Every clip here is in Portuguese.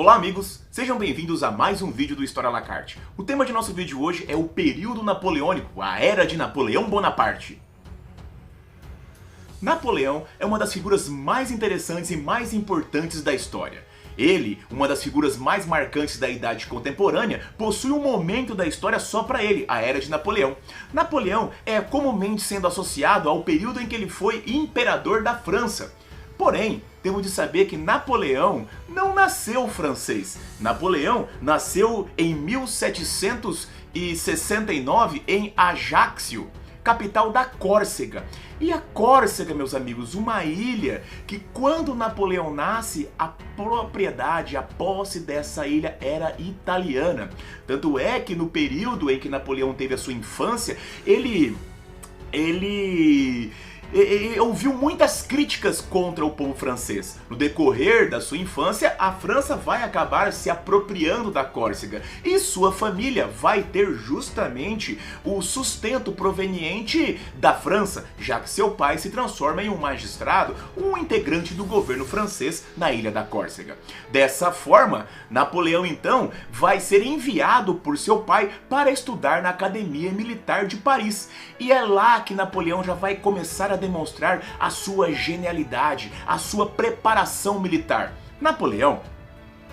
Olá amigos, sejam bem-vindos a mais um vídeo do História à la carte. O tema de nosso vídeo hoje é o período napoleônico, a era de Napoleão Bonaparte. Napoleão é uma das figuras mais interessantes e mais importantes da história. Ele, uma das figuras mais marcantes da idade contemporânea, possui um momento da história só para ele, a Era de Napoleão. Napoleão é comumente sendo associado ao período em que ele foi imperador da França. Porém, temos de saber que Napoleão não nasceu francês. Napoleão nasceu em 1769 em Ajaccio, capital da Córcega. E a Córcega, meus amigos, uma ilha que quando Napoleão nasce, a propriedade, a posse dessa ilha era italiana. Tanto é que no período em que Napoleão teve a sua infância, ele ouviu muitas críticas contra o povo francês. No decorrer da sua infância, a França vai acabar se apropriando da Córcega e sua família vai ter justamente o sustento proveniente da França, já que seu pai se transforma em um magistrado, um integrante do governo francês na ilha da Córcega. Dessa forma, Napoleão então vai ser enviado por seu pai para estudar na Academia Militar de Paris. E é lá que Napoleão já vai começar a demonstrar a sua genialidade, a sua preparação militar. Napoleão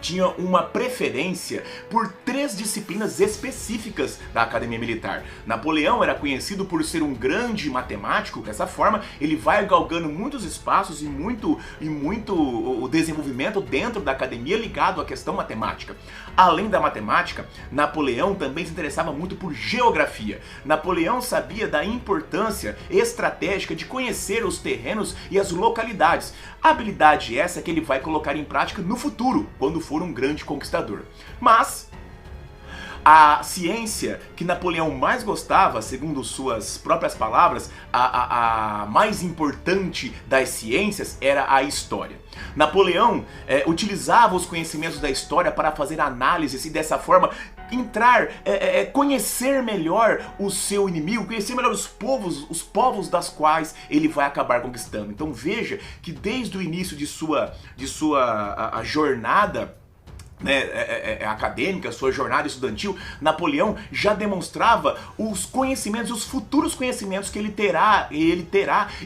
tinha uma preferência por 3 disciplinas específicas da Academia Militar. Napoleão era conhecido por ser um grande matemático, dessa forma ele vai galgando muitos espaços e muito o desenvolvimento dentro da academia ligado à questão matemática. Além da matemática, Napoleão também se interessava muito por geografia. Napoleão sabia da importância estratégica de conhecer os terrenos e as localidades. Habilidade essa que ele vai colocar em prática no futuro, quando for um grande conquistador. Mas a ciência que Napoleão mais gostava, segundo suas próprias palavras, a mais importante das ciências era a história. Napoleão utilizava os conhecimentos da história para fazer análises e dessa forma conhecer melhor o seu inimigo, conhecer melhor os povos das quais ele vai acabar conquistando. Então veja que desde o início de sua jornada acadêmica, sua jornada estudantil, Napoleão já demonstrava os conhecimentos, os futuros conhecimentos que ele terá e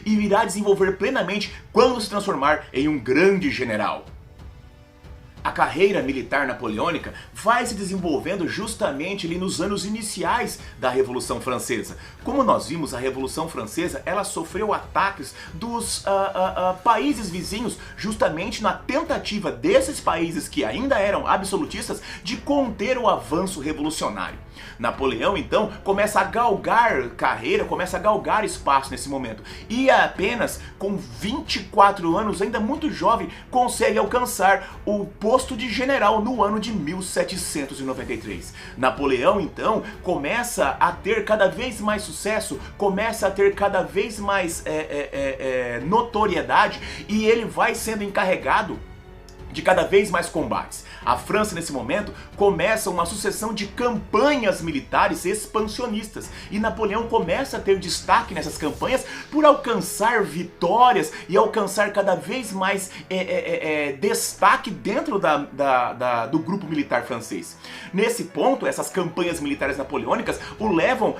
irá desenvolver plenamente quando se transformar em um grande general. A carreira militar napoleônica vai se desenvolvendo justamente ali nos anos iniciais da Revolução Francesa. Como nós vimos, a Revolução Francesa ela sofreu ataques dos países vizinhos, justamente na tentativa desses países que ainda eram absolutistas de conter o avanço revolucionário. Napoleão então começa a galgar carreira, começa a galgar espaço nesse momento e apenas com 24 anos, ainda muito jovem, consegue alcançar o posto de general no ano de 1793. Napoleão então começa a ter cada vez mais sucesso, começa a ter cada vez mais notoriedade e ele vai sendo encarregado de cada vez mais combates. A França, nesse momento, começa uma sucessão de campanhas militares expansionistas e Napoleão começa a ter destaque nessas campanhas por alcançar vitórias e alcançar cada vez mais destaque dentro do grupo militar francês. Nesse ponto, essas campanhas militares napoleônicas o levam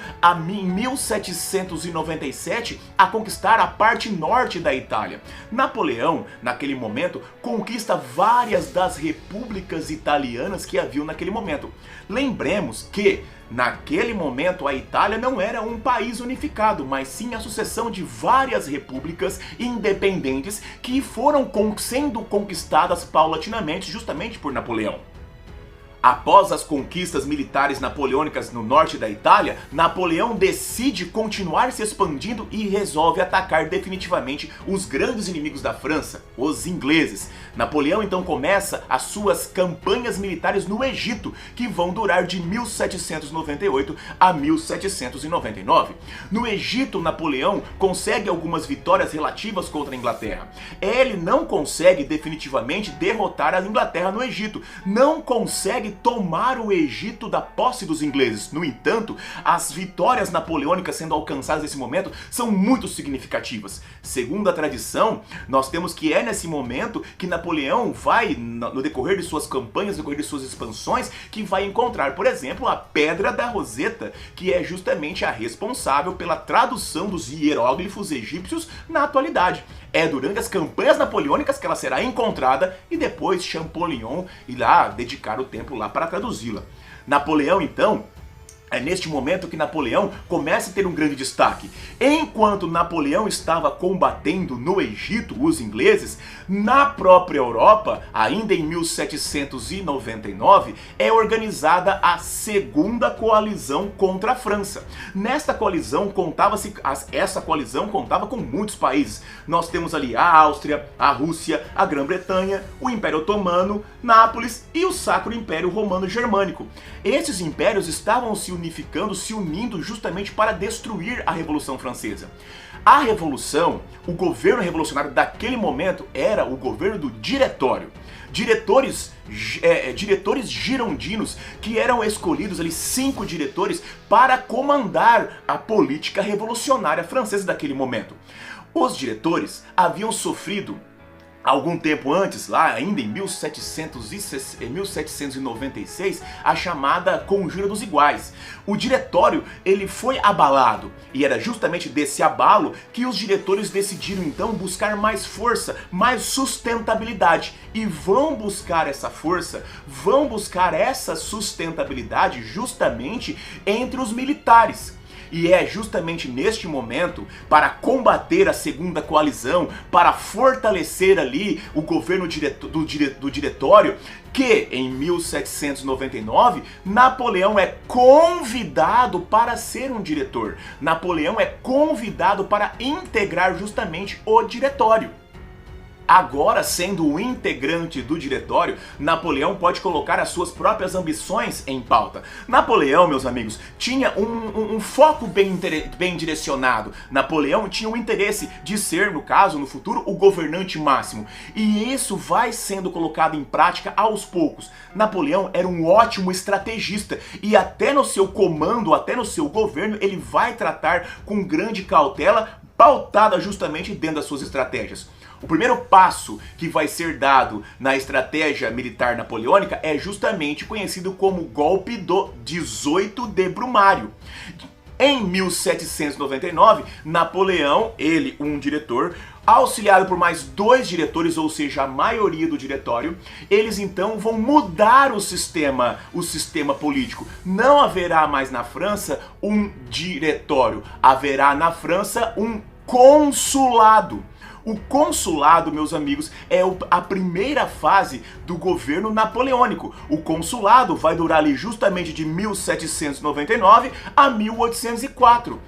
em 1797 a conquistar a parte norte da Itália. Napoleão, naquele momento, conquista várias das repúblicas italianas que haviam naquele momento. Lembremos que naquele momento a Itália não era um país unificado, mas sim a sucessão de várias repúblicas independentes que foram sendo conquistadas paulatinamente justamente por Napoleão. Após as conquistas militares napoleônicas no norte da Itália, Napoleão decide continuar se expandindo e resolve atacar definitivamente os grandes inimigos da França, os ingleses. Napoleão então começa as suas campanhas militares no Egito, que vão durar de 1798 a 1799. No Egito, Napoleão consegue algumas vitórias relativas contra a Inglaterra. Ele não consegue definitivamente derrotar a Inglaterra no Egito, não consegue consegue tomar o Egito da posse dos ingleses. No entanto, as vitórias napoleônicas sendo alcançadas nesse momento são muito significativas. Segundo a tradição, nós temos que é nesse momento que Napoleão vai, no decorrer de suas campanhas, no decorrer de suas expansões, que vai encontrar, por exemplo, a Pedra da Roseta, que é justamente a responsável pela tradução dos hieróglifos egípcios na atualidade. É durante as campanhas napoleônicas que ela será encontrada e depois Champollion irá dedicar o tempo lá para traduzi-la. Napoleão, então, é neste momento que Napoleão começa a ter um grande destaque. Enquanto Napoleão estava combatendo no Egito os ingleses, na própria Europa, ainda em 1799, é organizada a Segunda Coalizão contra a França. Nesta coalizão essa coalizão contava com muitos países. Nós temos ali a Áustria, a Rússia, a Grã-Bretanha, o Império Otomano, Nápoles e o Sacro Império Romano Germânico. Esses impérios estavam se unificando, se unindo justamente para destruir a Revolução Francesa. A Revolução, o governo revolucionário daquele momento era o governo do Diretório. Diretores girondinos que eram escolhidos ali, 5 diretores, para comandar a política revolucionária francesa daquele momento. Os diretores haviam sofrido algum tempo antes, lá ainda em 1796, a chamada Conjura dos Iguais. O diretório ele foi abalado e era justamente desse abalo que os diretores decidiram então buscar mais força, mais sustentabilidade. E vão buscar essa força, vão buscar essa sustentabilidade justamente entre os militares. E é justamente neste momento, para combater a Segunda Coalizão, para fortalecer ali o governo do diretório, que em 1799 Napoleão é convidado para ser um diretor. Napoleão é convidado para integrar justamente o diretório. Agora, sendo um integrante do diretório, Napoleão pode colocar as suas próprias ambições em pauta. Napoleão, meus amigos, tinha um foco bem direcionado. Napoleão tinha o interesse de ser, no caso, no futuro, o governante máximo. E isso vai sendo colocado em prática aos poucos. Napoleão era um ótimo estrategista e até no seu comando, até no seu governo, ele vai tratar com grande cautela, pautada justamente dentro das suas estratégias. O primeiro passo que vai ser dado na estratégia militar napoleônica é justamente conhecido como golpe do 18 de Brumário. Em 1799, Napoleão, ele um diretor, auxiliado por mais 2 diretores, ou seja, a maioria do diretório, eles então vão mudar o sistema político. Não haverá mais na França um diretório, haverá na França um consulado. O consulado, meus amigos, é a primeira fase do governo napoleônico. O consulado vai durar ali justamente de 1799 a 1804.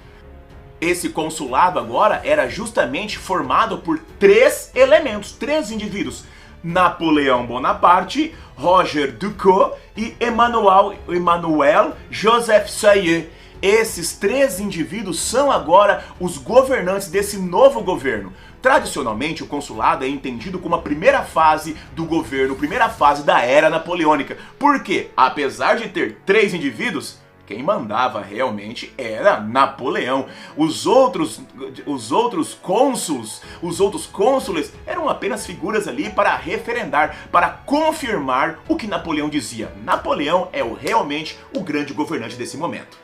Esse consulado agora era justamente formado por 3 elementos, 3 indivíduos. Napoleão Bonaparte, Roger Ducos e Emmanuel Joseph Sailly. Esses 3 indivíduos são agora os governantes desse novo governo. Tradicionalmente, o consulado é entendido como a primeira fase do governo, primeira fase da era napoleônica. Por quê? Apesar de ter 3 indivíduos, quem mandava realmente era Napoleão. Os outros cônsules eram apenas figuras ali para referendar, para confirmar o que Napoleão dizia. Napoleão é realmente o grande governante desse momento.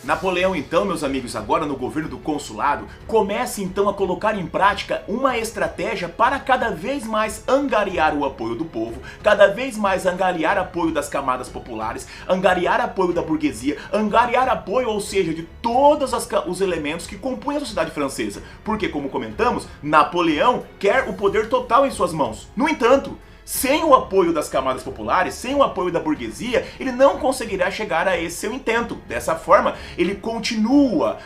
Napoleão então, meus amigos, agora no governo do consulado, começa então a colocar em prática uma estratégia para cada vez mais angariar o apoio do povo, cada vez mais angariar apoio das camadas populares, angariar apoio da burguesia, angariar apoio, ou seja, de todos os elementos que compõem a sociedade francesa. Porque, como comentamos, Napoleão quer o poder total em suas mãos. No entanto, sem o apoio das camadas populares, sem o apoio da burguesia, ele não conseguirá chegar a esse seu intento. Dessa forma, ele continua,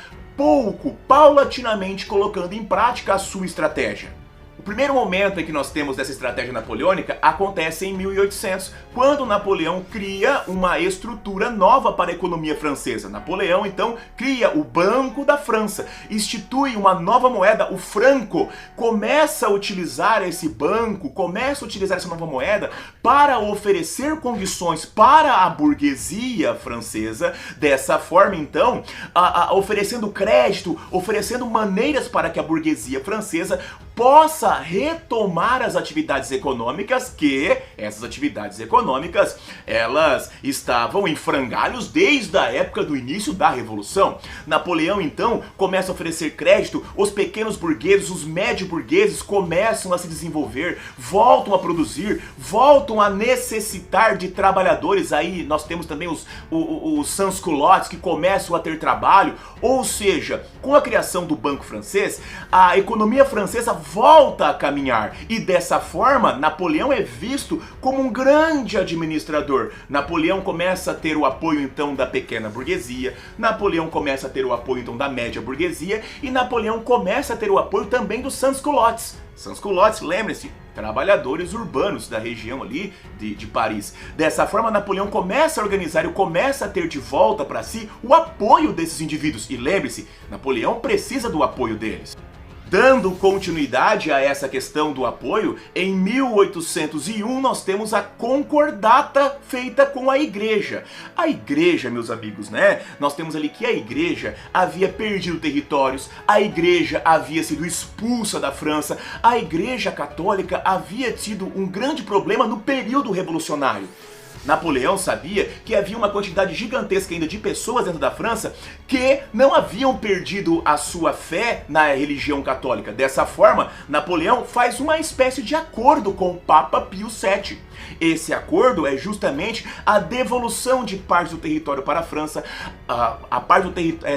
paulatinamente colocando em prática a sua estratégia. O primeiro momento em que nós temos dessa estratégia napoleônica acontece em 1800, quando Napoleão cria uma estrutura nova para a economia francesa. Napoleão, então, cria o Banco da França, institui uma nova moeda, o franco, começa a utilizar esse banco, começa a utilizar essa nova moeda para oferecer condições para a burguesia francesa, dessa forma, então, oferecendo crédito, oferecendo maneiras para que a burguesia francesa possa retomar as atividades econômicas, que essas atividades econômicas, elas estavam em frangalhos desde a época do início da Revolução. Napoleão, então, começa a oferecer crédito, os pequenos burgueses, os médio burgueses começam a se desenvolver, voltam a produzir, voltam a necessitar de trabalhadores. Aí nós temos também os sans-culottes que começam a ter trabalho, ou seja, com a criação do Banco Francês, a economia francesa volta a caminhar e dessa forma Napoleão é visto como um grande administrador. Napoleão começa a ter o apoio então da pequena burguesia, Napoleão começa a ter o apoio então da média burguesia e Napoleão começa a ter o apoio também dos sans-culottes. Sans-culottes, lembre-se, trabalhadores urbanos da região ali de Paris. Dessa forma, Napoleão começa a organizar e começa a ter de volta para si o apoio desses indivíduos. E lembre-se, Napoleão precisa do apoio deles. Dando continuidade a essa questão do apoio, em 1801 nós temos a concordata feita com a igreja. A igreja, meus amigos, né? Nós temos ali que a igreja havia perdido territórios, a igreja havia sido expulsa da França, a igreja católica havia tido um grande problema no período revolucionário. Napoleão sabia que havia uma quantidade gigantesca ainda de pessoas dentro da França que não haviam perdido a sua fé na religião católica. Dessa forma, Napoleão faz uma espécie de acordo com o Papa Pio VII. Esse acordo é justamente a devolução de partes do território para a França,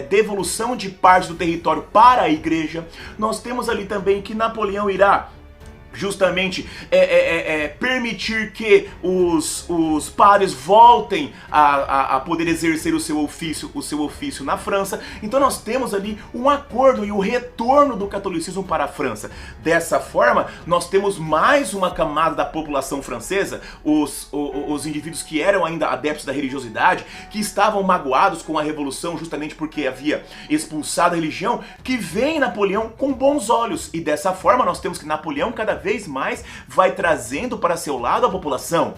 devolução de partes do território para a igreja. Nós temos ali também que Napoleão irá justamente permitir que os padres voltem a poder exercer o seu ofício na França. Então nós temos ali um acordo e o retorno do catolicismo para a França. Dessa forma, nós temos mais uma camada da população francesa, os indivíduos que eram ainda adeptos da religiosidade, que estavam magoados com a Revolução justamente porque havia expulsado a religião, que vem Napoleão com bons olhos. E dessa forma nós temos que Napoleão cada vez mais vai trazendo para seu lado a população.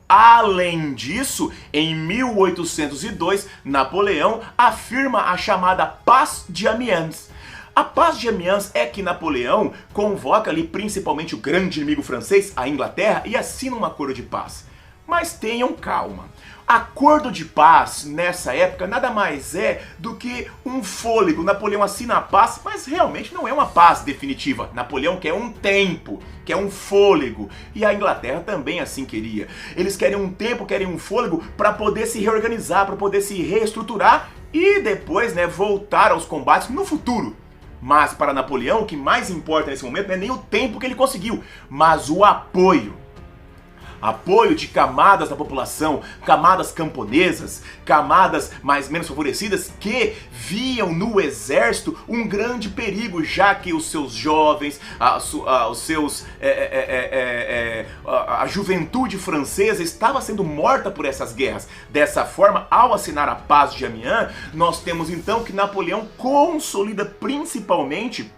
Além disso, em 1802, Napoleão afirma a chamada Paz de Amiens. A Paz de Amiens é que Napoleão convoca ali principalmente o grande inimigo francês, a Inglaterra, e assina um acordo de paz. Mas tenham calma. Acordo de paz, nessa época, nada mais é do que um fôlego. Napoleão assina a paz, mas realmente não é uma paz definitiva. Napoleão quer um tempo, quer um fôlego. E a Inglaterra também assim queria. Eles querem um tempo, querem um fôlego para poder se reorganizar, para poder se reestruturar e depois, voltar aos combates no futuro. Mas para Napoleão, o que mais importa nesse momento não é nem o tempo que ele conseguiu, mas o apoio. Apoio de camadas da população, camadas camponesas, camadas mais ou menos favorecidas que viam no exército um grande perigo, já que os seus jovens, a juventude francesa estava sendo morta por essas guerras. Dessa forma, ao assinar a Paz de Amiens, nós temos então que Napoleão consolida principalmente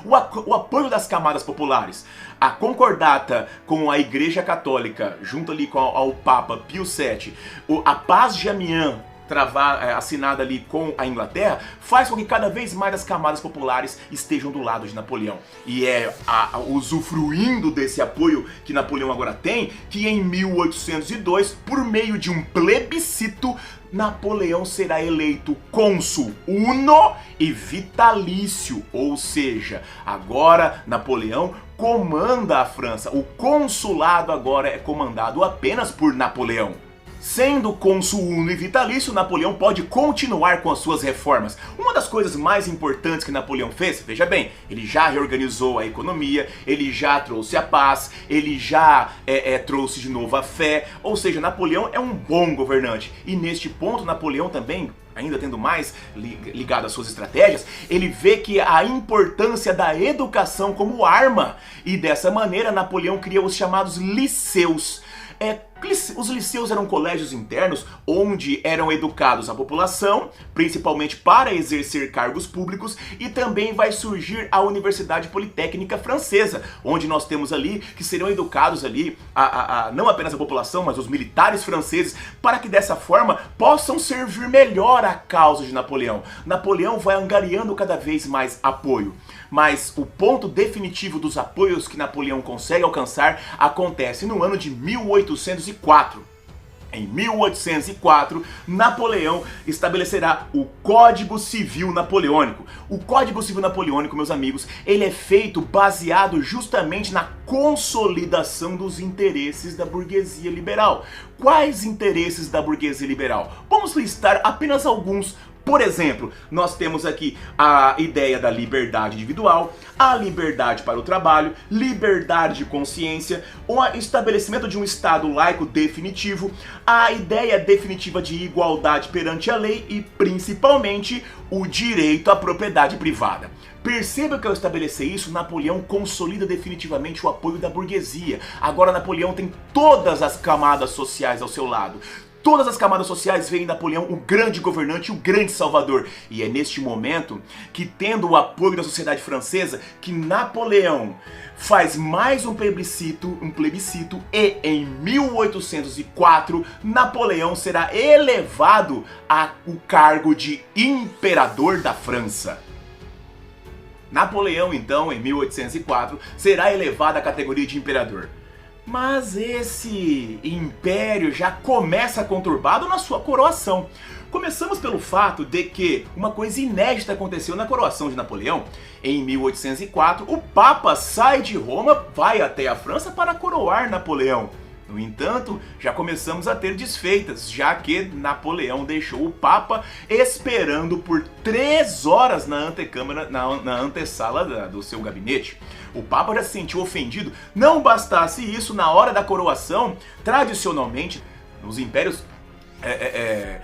o apoio das camadas populares. A concordata com a Igreja Católica, junto ali ao Papa Pio VII, a Paz de Amiens, assinada ali com a Inglaterra, faz com que cada vez mais as camadas populares estejam do lado de Napoleão. E é usufruindo desse apoio que Napoleão agora tem, que em 1802, por meio de um plebiscito, Napoleão será eleito cônsul uno e vitalício, ou seja, agora Napoleão comanda a França. O consulado agora é comandado apenas por Napoleão. Sendo cônsul uno e vitalício, Napoleão pode continuar com as suas reformas. Uma das coisas mais importantes que Napoleão fez, veja bem, ele já reorganizou a economia, ele já trouxe a paz, ele já trouxe de novo a fé, ou seja, Napoleão é um bom governante. E neste ponto, Napoleão também ainda tendo mais ligado às suas estratégias, ele vê que a importância da educação como arma, e dessa maneira Napoleão cria os chamados liceus. Os liceus eram colégios internos onde eram educados a população, principalmente para exercer cargos públicos, e também vai surgir a Universidade Politécnica Francesa, onde nós temos ali que serão educados ali não apenas a população, mas os militares franceses, para que dessa forma possam servir melhor à causa de Napoleão. Napoleão vai angariando cada vez mais apoio, mas o ponto definitivo dos apoios que Napoleão consegue alcançar acontece no ano de 1804. Em 1804, Napoleão estabelecerá o Código Civil Napoleônico. O Código Civil Napoleônico, meus amigos, ele é feito baseado justamente na consolidação dos interesses da burguesia liberal. Quais interesses da burguesia liberal? Vamos listar apenas alguns. Por exemplo, nós temos aqui a ideia da liberdade individual, a liberdade para o trabalho, liberdade de consciência, o estabelecimento de um Estado laico definitivo, a ideia definitiva de igualdade perante a lei e, principalmente, o direito à propriedade privada. Perceba que ao estabelecer isso, Napoleão consolida definitivamente o apoio da burguesia. Agora Napoleão tem todas as camadas sociais ao seu lado. Todas as camadas sociais veem em Napoleão o grande governante e o grande salvador. E é neste momento que, tendo o apoio da sociedade francesa, que Napoleão faz mais um plebiscito e em 1804 Napoleão será elevado ao cargo de imperador da França. Napoleão, então, em 1804, será elevado à categoria de imperador. Mas esse império já começa conturbado na sua coroação. Começamos pelo fato de que uma coisa inédita aconteceu na coroação de Napoleão. Em 1804, o Papa sai de Roma, vai até a França para coroar Napoleão. No entanto, já começamos a ter desfeitas, já que Napoleão deixou o Papa esperando por 3 horas na antecâmara, na antessala do seu gabinete. O Papa já se sentiu ofendido. Não bastasse isso, na hora da coroação, tradicionalmente, nos impérios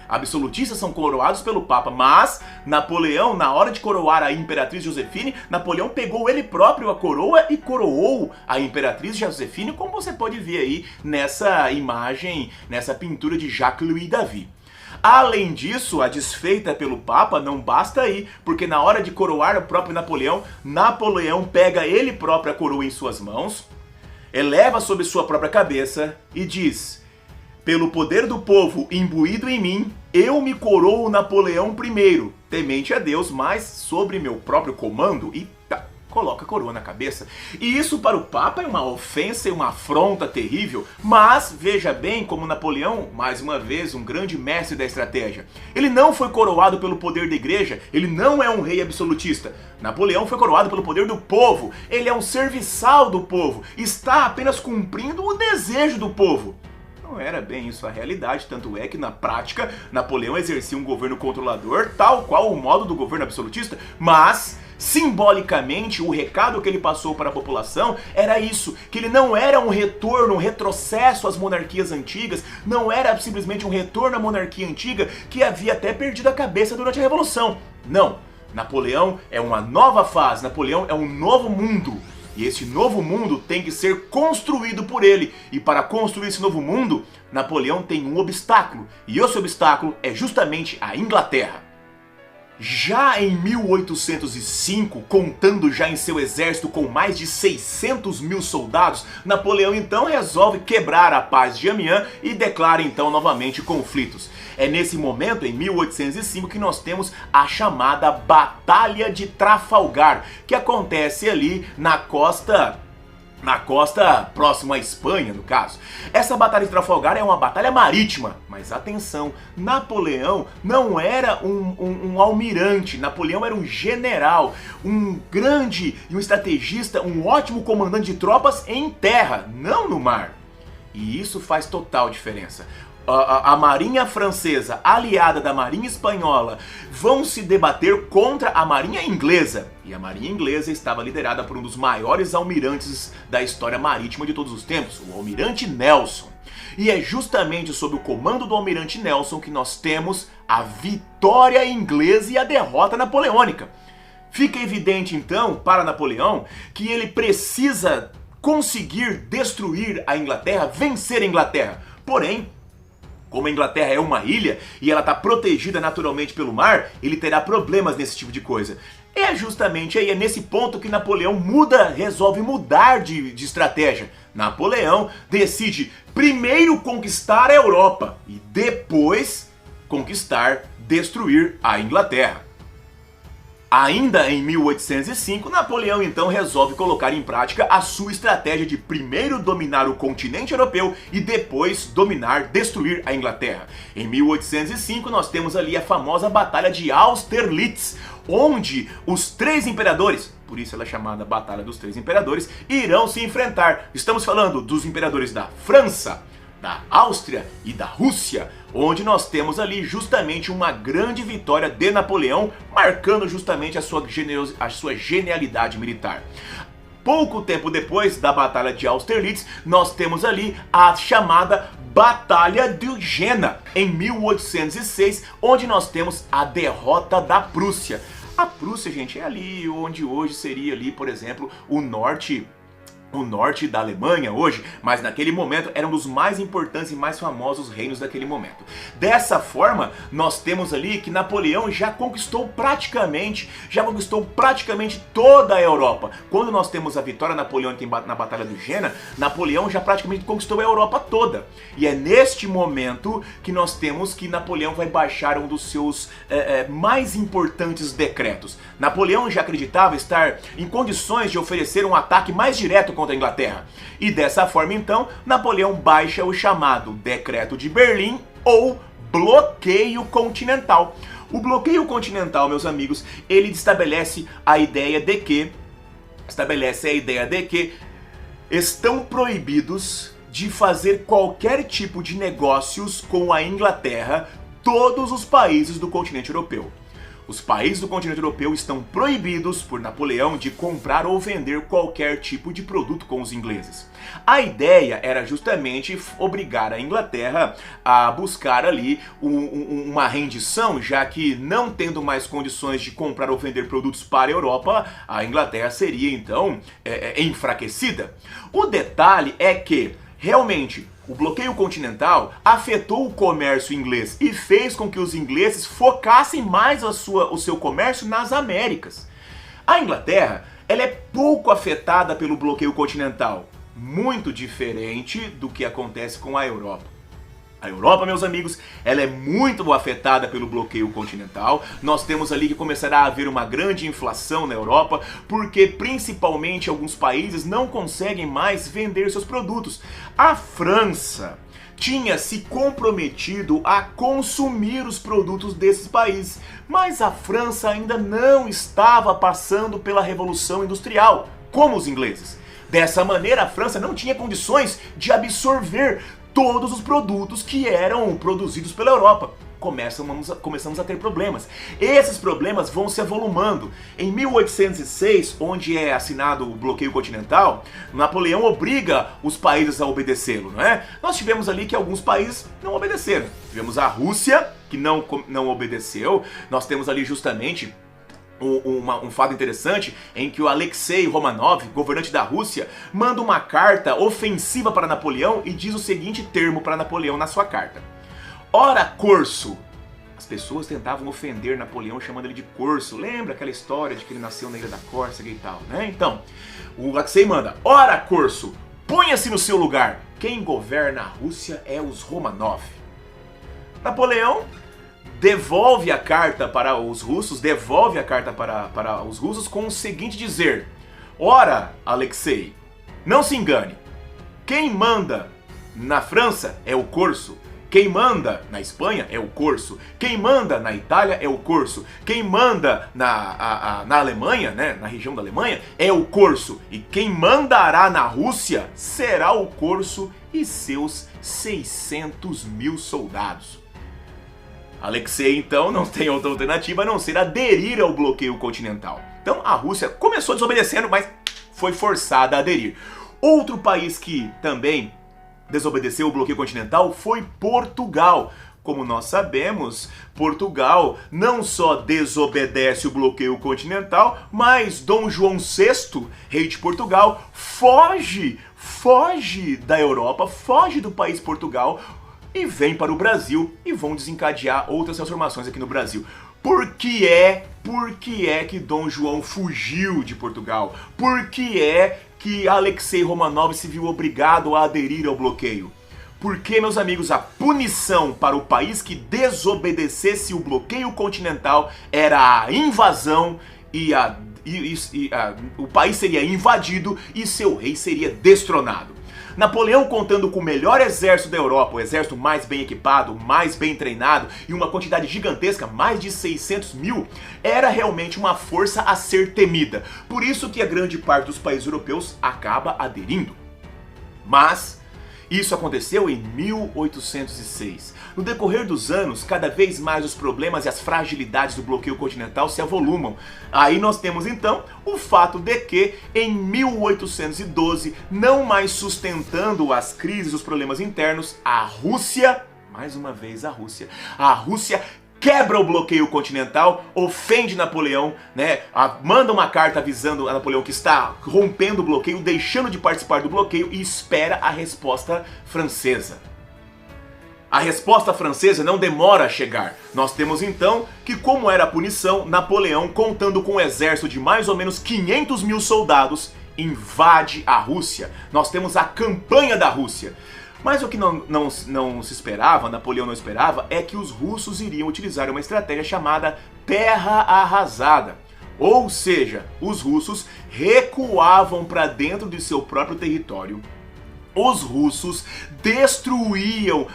absolutistas são coroados pelo Papa, mas Napoleão, na hora de coroar a Imperatriz Josefine, Napoleão pegou ele próprio a coroa e coroou a Imperatriz Josefine, como você pode ver aí nessa imagem, nessa pintura de Jacques-Louis David. Além disso, a desfeita pelo Papa não basta aí, porque na hora de coroar o próprio Napoleão, Napoleão pega ele próprio a coroa em suas mãos, eleva sobre sua própria cabeça e diz: "Pelo poder do povo imbuído em mim, eu me coroo Napoleão I, temente a Deus, mas sobre meu próprio comando", e coloca a coroa na cabeça. E isso para o Papa é uma ofensa e uma afronta terrível, mas veja bem como Napoleão, mais uma vez, um grande mestre da estratégia. Ele não foi coroado pelo poder da igreja, ele não é um rei absolutista. Napoleão foi coroado pelo poder do povo, ele é um serviçal do povo, está apenas cumprindo o desejo do povo. Não era bem isso a realidade, tanto é que na prática Napoleão exercia um governo controlador, tal qual o modo do governo absolutista, mas simbolicamente o recado que ele passou para a população era isso, que ele não era um retorno, um retrocesso às monarquias antigas, não era simplesmente um retorno à monarquia antiga que havia até perdido a cabeça durante a Revolução. Não, Napoleão é uma nova fase, Napoleão é um novo mundo. E esse novo mundo tem que ser construído por ele. E para construir esse novo mundo, Napoleão tem um obstáculo. E esse obstáculo é justamente a Inglaterra. Já em 1805, contando já em seu exército com mais de 600 mil soldados, Napoleão então resolve quebrar a paz de Amiens e declara então novamente conflitos. É nesse momento, em 1805, que nós temos a chamada Batalha de Trafalgar, que acontece ali na costa próxima à Espanha, no caso. Essa Batalha de Trafalgar é uma batalha marítima, mas atenção, Napoleão não era um almirante, Napoleão era um general, um grande e um estrategista, um ótimo comandante de tropas em terra, não no mar. E isso faz total diferença. A marinha francesa, aliada da marinha espanhola, vão se debater contra a marinha inglesa. E a marinha inglesa estava liderada por um dos maiores almirantes da história marítima de todos os tempos, o almirante Nelson. E é justamente sob o comando do almirante Nelson que nós temos a vitória inglesa e a derrota napoleônica. Fica evidente então para Napoleão que ele precisa conseguir destruir a Inglaterra, vencer a Inglaterra. Porém, como a Inglaterra é uma ilha e ela está protegida naturalmente pelo mar, ele terá problemas nesse tipo de coisa. É justamente aí, é nesse ponto que Napoleão resolve mudar de estratégia. Napoleão decide primeiro conquistar a Europa e depois destruir a Inglaterra. Ainda em 1805, Napoleão então resolve colocar em prática a sua estratégia de primeiro dominar o continente europeu e depois destruir a Inglaterra. Em 1805 nós temos ali a famosa Batalha de Austerlitz, onde os três imperadores, por isso ela é chamada Batalha dos Três Imperadores, irão se enfrentar. Estamos falando dos imperadores da França, da Áustria e da Rússia, onde nós temos ali justamente uma grande vitória de Napoleão, marcando justamente a sua genialidade militar. Pouco tempo depois da Batalha de Austerlitz, nós temos ali a chamada Batalha de Jena, em 1806, onde nós temos a derrota da Prússia. A Prússia, gente, é ali onde hoje seria ali, por exemplo, o norte da Alemanha hoje, mas naquele momento era um dos mais importantes e mais famosos reinos daquele momento. Dessa forma, nós temos ali que Napoleão já conquistou praticamente toda a Europa. Quando nós temos a vitória napoleônica na Batalha do Jena, Napoleão já praticamente conquistou a Europa toda. E é neste momento que nós temos que Napoleão vai baixar um dos seus mais importantes decretos. Napoleão já acreditava estar em condições de oferecer um ataque mais direto contra a Inglaterra. E dessa forma, então, Napoleão baixa o chamado Decreto de Berlim ou Bloqueio Continental. O Bloqueio Continental, meus amigos, ele estabelece a ideia de que estão proibidos de fazer qualquer tipo de negócios com a Inglaterra todos os países do continente europeu. Os países do continente europeu estão proibidos por Napoleão de comprar ou vender qualquer tipo de produto com os ingleses. A ideia era justamente obrigar a Inglaterra a buscar ali uma rendição, já que não tendo mais condições de comprar ou vender produtos para a Europa, a Inglaterra seria então enfraquecida. O detalhe é que, realmente, o bloqueio continental afetou o comércio inglês e fez com que os ingleses focassem mais o seu comércio nas Américas. A Inglaterra, ela é pouco afetada pelo bloqueio continental, muito diferente do que acontece com a Europa. A Europa, meus amigos, ela é muito afetada pelo bloqueio continental. Nós temos ali que começará a haver uma grande inflação na Europa, porque principalmente alguns países não conseguem mais vender seus produtos. A França tinha se comprometido a consumir os produtos desses países, mas a França ainda não estava passando pela Revolução Industrial, como os ingleses. Dessa maneira, a França não tinha condições de absorver todos os produtos que eram produzidos pela Europa. Começamos a ter problemas. Esses problemas vão se avolumando. Em 1806, onde é assinado o bloqueio continental, Napoleão obriga os países a obedecê-lo, não é? Nós tivemos ali que alguns países não obedeceram. Tivemos a Rússia, que não obedeceu. Nós temos ali justamente um fato interessante em que o Alexei Romanov, governante da Rússia, manda uma carta ofensiva para Napoleão e diz o seguinte termo para Napoleão na sua carta: ora, corso. As pessoas tentavam ofender Napoleão chamando ele de corso. Lembra aquela história de que ele nasceu na ilha da Córcega e tal, né? Então, o Alexei manda: ora, corso, ponha-se no seu lugar. Quem governa a Rússia é os Romanov. Napoleão devolve a carta para os russos, com o seguinte dizer: ora, Alexei, não se engane, quem manda na França é o corso, quem manda na Espanha é o corso, quem manda na Itália é o corso, quem manda na Alemanha, né, na região da Alemanha, é o corso, e quem mandará na Rússia será o corso e seus 600 mil soldados. Alexei, então, não tem outra alternativa a não ser aderir ao bloqueio continental. Então, a Rússia começou desobedecendo, mas foi forçada a aderir. Outro país que também desobedeceu o bloqueio continental foi Portugal. como nós sabemos, Portugal não só desobedece o bloqueio continental, mas Dom João VI, rei de Portugal, foge da Europa, foge do país Portugal e vem para o Brasil e vão desencadear outras transformações aqui no Brasil. Por que é que Dom João fugiu de Portugal? Por que é que Alexei Romanov se viu obrigado a aderir ao bloqueio? Porque, meus amigos, a punição para o país que desobedecesse o bloqueio continental era a invasão o país seria invadido e seu rei seria destronado. Napoleão, contando com o melhor exército da Europa, o exército mais bem equipado, mais bem treinado e uma quantidade gigantesca, mais de 600 mil, era realmente uma força a ser temida. Por isso que a grande parte dos países europeus acaba aderindo. Mas isso aconteceu em 1806. No decorrer dos anos, cada vez mais os problemas e as fragilidades do bloqueio continental se avolumam. Aí nós temos então o fato de que em 1812, não mais sustentando as crises e os problemas internos, a Rússia, mais uma vez a Rússia quebra o bloqueio continental, ofende Napoleão, né? Manda uma carta avisando a Napoleão que está rompendo o bloqueio, deixando de participar do bloqueio e espera a resposta francesa. A resposta francesa não demora a chegar. Nós temos então que, como era a punição, Napoleão, contando com um exército de mais ou menos 500 mil soldados, invade a Rússia. Nós temos a campanha da Rússia. Mas o que não se esperava, Napoleão não esperava, é que os russos iriam utilizar uma estratégia chamada terra arrasada. Ou seja, os russos recuavam para dentro de seu próprio território. Os russos destruíam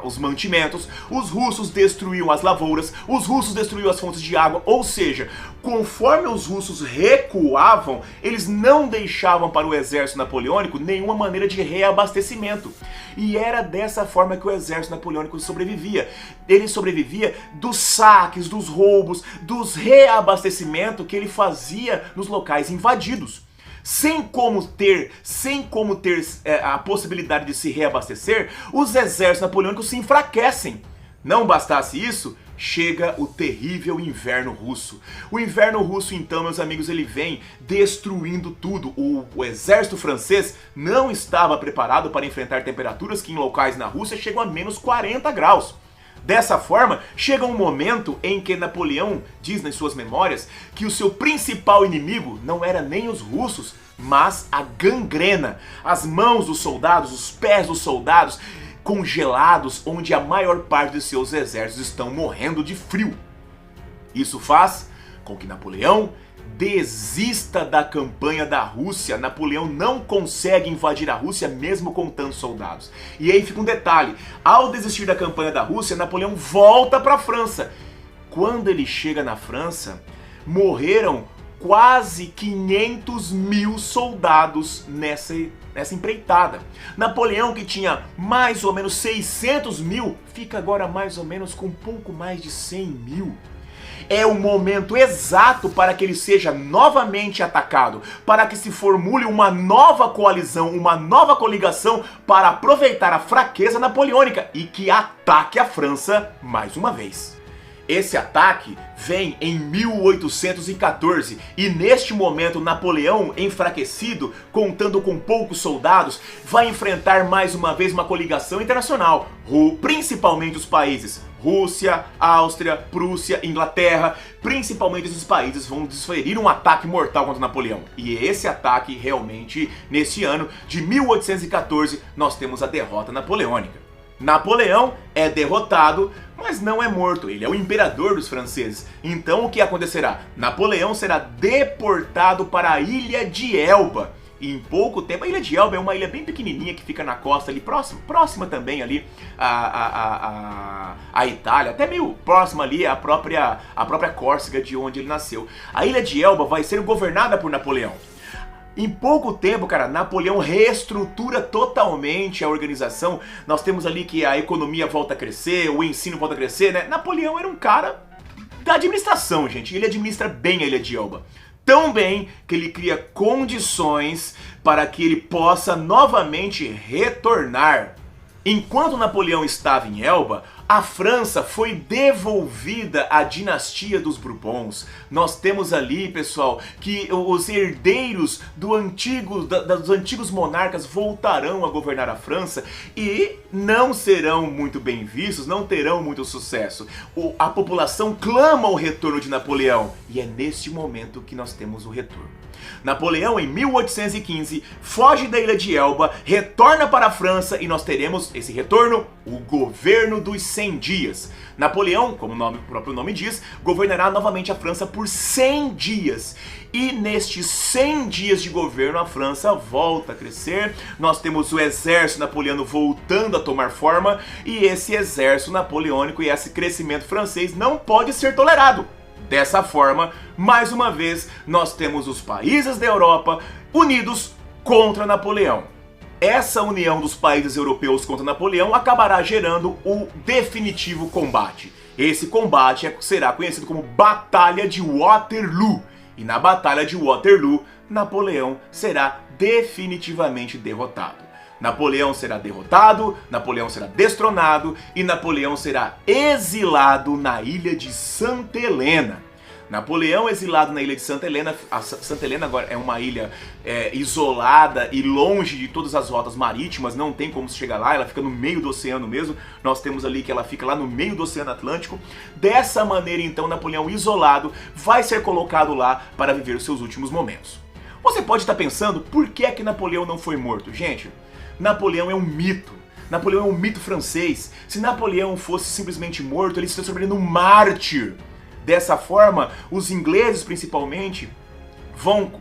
os mantimentos, os russos destruíam as lavouras, os russos destruíam as fontes de água, ou seja, conforme os russos recuavam, eles não deixavam para o exército napoleônico nenhuma maneira de reabastecimento. E era dessa forma que o exército napoleônico sobrevivia. Ele sobrevivia dos saques, dos roubos, dos reabastecimentos que ele fazia nos locais invadidos. Sem como ter a possibilidade de se reabastecer, os exércitos napoleônicos se enfraquecem. Não bastasse isso, chega o terrível inverno russo. O inverno russo, então, meus amigos, ele vem destruindo tudo. O exército francês não estava preparado para enfrentar temperaturas que em locais na Rússia chegam a menos 40 graus. Dessa forma, chega um momento em que Napoleão diz nas suas memórias que o seu principal inimigo não era nem os russos, mas a gangrena. As mãos dos soldados, os pés dos soldados congelados, onde a maior parte de seus exércitos estão morrendo de frio. Isso faz com que Napoleão desista da campanha da Rússia. Napoleão não consegue invadir a Rússia mesmo com tantos soldados. E aí fica um detalhe, ao desistir da campanha da Rússia, Napoleão volta para a França. Quando ele chega na França, morreram quase 500 mil soldados nessa empreitada. Napoleão, que tinha mais ou menos 600 mil, fica agora mais ou menos com um pouco mais de 100 mil. É o momento exato para que ele seja novamente atacado, para que se formule uma nova coalizão, uma nova coligação para aproveitar a fraqueza napoleônica e que ataque a França mais uma vez. Esse ataque vem em 1814 e neste momento Napoleão, enfraquecido, contando com poucos soldados, vai enfrentar mais uma vez uma coligação internacional, principalmente os países Rússia, Áustria, Prússia, Inglaterra. Principalmente esses países vão desferir um ataque mortal contra Napoleão. E esse ataque realmente, nesse ano de 1814, nós temos a derrota napoleônica. Napoleão é derrotado, mas não é morto, ele é o imperador dos franceses. Então o que acontecerá? Napoleão será deportado para a ilha de Elba. E em pouco tempo, a ilha de Elba é uma ilha bem pequenininha que fica na costa ali, próxima também ali a Itália, até meio próxima ali a própria Córcega, de onde ele nasceu. A ilha de Elba vai ser governada por Napoleão. Em pouco tempo, cara, Napoleão reestrutura totalmente a organização. Nós temos ali que a economia volta a crescer, o ensino volta a crescer, né? Napoleão era um cara da administração, gente. Ele administra bem a ilha de Elba. Tão bem que ele cria condições para que ele possa novamente retornar. Enquanto Napoleão estava em Elba, a França foi devolvida à dinastia dos Bourbons. Nós temos ali, pessoal, que os herdeiros dos antigos monarcas voltarão a governar a França e não serão muito bem vistos, não terão muito sucesso. A população clama o retorno de Napoleão e é neste momento que nós temos o retorno. Napoleão, em 1815, foge da ilha de Elba, retorna para a França e nós teremos esse retorno, o governo dos 100 dias. Napoleão, como o próprio nome diz, governará novamente a França por 100 dias. E nestes 100 dias de governo, a França volta a crescer. Nós temos o exército napoleano voltando a tomar forma e esse exército napoleônico e esse crescimento francês não pode ser tolerado. Dessa forma, mais uma vez, nós temos os países da Europa unidos contra Napoleão. Essa união dos países europeus contra Napoleão acabará gerando o definitivo combate. Esse combate será conhecido como Batalha de Waterloo. E na Batalha de Waterloo, Napoleão será definitivamente derrotado. Napoleão será derrotado, Napoleão será destronado e Napoleão será exilado na ilha de Santa Helena. Napoleão exilado na ilha de Santa Helena. A Santa Helena agora é uma ilha isolada e longe de todas as rotas marítimas, não tem como se chegar lá, ela fica no meio do oceano mesmo. Nós temos ali que ela fica lá no meio do Oceano Atlântico. Dessa maneira, então, Napoleão isolado vai ser colocado lá para viver os seus últimos momentos. Você pode estar pensando, por que é que Napoleão não foi morto? Gente, Napoleão é um mito. Napoleão é um mito francês. Se Napoleão fosse simplesmente morto, ele se transformaria num mártir. Dessa forma, os ingleses principalmente vão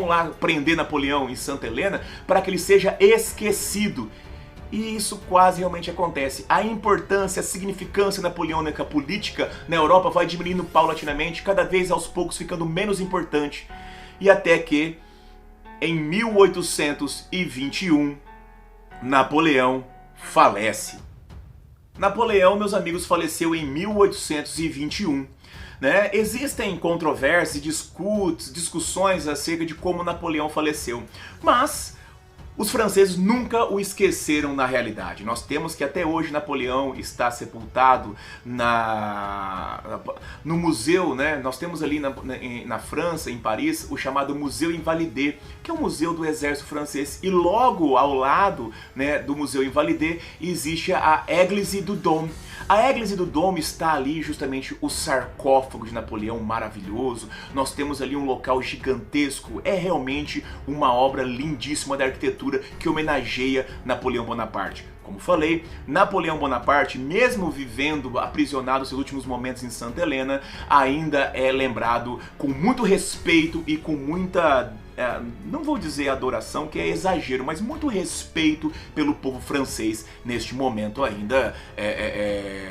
lá prender Napoleão em Santa Helena para que ele seja esquecido. E isso quase realmente acontece. A importância, a significância napoleônica política na Europa vai diminuindo paulatinamente, cada vez aos poucos ficando menos importante. E até que, em 1821, Napoleão falece. Napoleão, meus amigos, faleceu em 1821. Existem controvérsias e discussões acerca de como Napoleão faleceu, mas os franceses nunca o esqueceram na realidade. Nós temos que até hoje Napoleão está sepultado no museu, Nós temos ali na França, em Paris, o chamado Museu Invalides, que é um museu do exército francês. E logo ao lado do Museu Invalides existe a Église du Dôme. A Église du Dôme está ali justamente o sarcófago de Napoleão maravilhoso. Nós temos ali um local gigantesco. É realmente uma obra lindíssima da arquitetura que homenageia Napoleão Bonaparte. Como falei, Napoleão Bonaparte, mesmo vivendo aprisionado seus últimos momentos em Santa Helena, ainda é lembrado com muito respeito e com muita, não vou dizer adoração, que é exagero, mas muito respeito pelo povo francês neste momento ainda,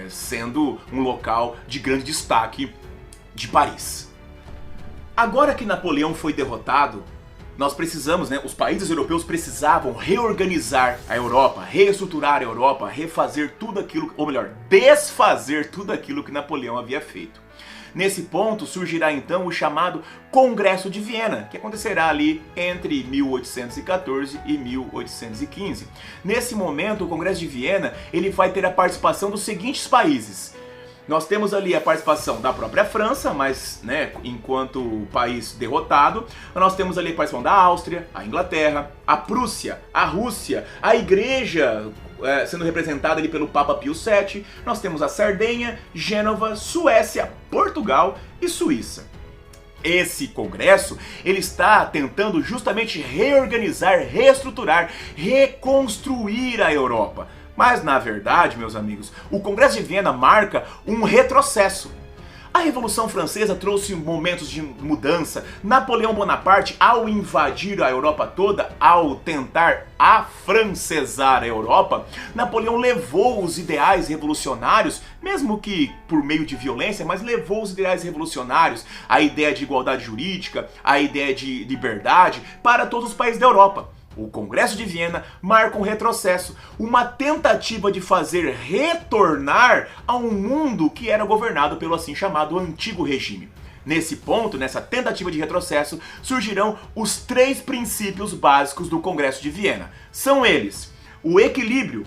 sendo um local de grande destaque de Paris. Agora que Napoleão foi derrotado, nós precisamos, os países europeus precisavam reorganizar a Europa, reestruturar a Europa, refazer tudo aquilo, ou melhor, desfazer tudo aquilo que Napoleão havia feito. Nesse ponto surgirá então o chamado Congresso de Viena, que acontecerá ali entre 1814 e 1815. Nesse momento, o Congresso de Viena ele vai ter a participação dos seguintes países. Nós temos ali a participação da própria França, mas enquanto país derrotado. Nós temos ali a participação da Áustria, a Inglaterra, a Prússia, a Rússia, a Igreja sendo representada ali pelo Papa Pio VII. Nós temos a Sardenha, Gênova, Suécia, Portugal e Suíça. Esse congresso, ele está tentando justamente reorganizar, reestruturar, reconstruir a Europa. Mas, na verdade, meus amigos, o Congresso de Viena marca um retrocesso. A Revolução Francesa trouxe momentos de mudança. Napoleão Bonaparte, ao invadir a Europa toda, ao tentar afrancesar a Europa, Napoleão levou os ideais revolucionários, mesmo que por meio de violência, mas levou os ideais revolucionários, a ideia de igualdade jurídica, a ideia de liberdade, para todos os países da Europa. O Congresso de Viena marca um retrocesso, uma tentativa de fazer retornar a um mundo que era governado pelo assim chamado Antigo Regime. Nesse ponto, nessa tentativa de retrocesso, surgirão os 3 princípios básicos do Congresso de Viena. São eles: o equilíbrio,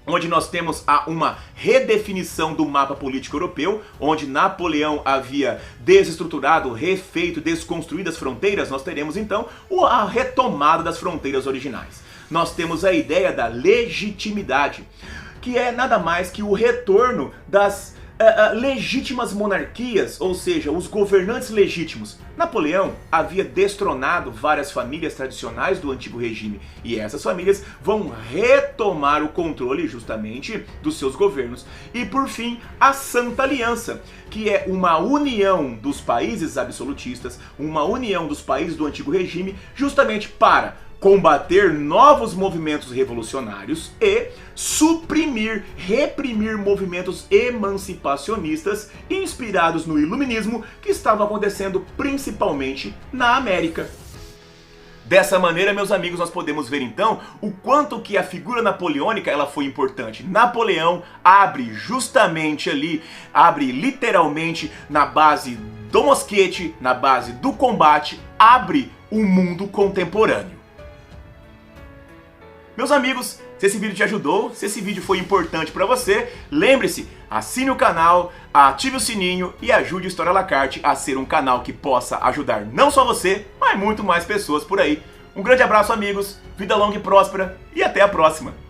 onde nós temos uma redefinição do mapa político europeu, onde Napoleão havia desestruturado, refeito, desconstruído as fronteiras, nós teremos então a retomada das fronteiras originais. Nós temos a ideia da legitimidade, que é nada mais que o retorno das legítimas monarquias, ou seja, os governantes legítimos. Napoleão havia destronado várias famílias tradicionais do antigo regime, e essas famílias vão retomar o controle justamente dos seus governos. E por fim, a Santa Aliança, que é uma união dos países absolutistas, uma união dos países do antigo regime, justamente para combater novos movimentos revolucionários e reprimir movimentos emancipacionistas inspirados no iluminismo que estavam acontecendo principalmente na América. Dessa maneira, meus amigos, nós podemos ver então o quanto que a figura napoleônica ela foi importante. Napoleão abre literalmente na base do mosquete, na base do combate, abre o mundo contemporâneo. Meus amigos, se esse vídeo te ajudou, se esse vídeo foi importante para você, lembre-se, assine o canal, ative o sininho e ajude o História à la Carte a ser um canal que possa ajudar não só você, mas muito mais pessoas por aí. Um grande abraço, amigos, vida longa e próspera e até a próxima!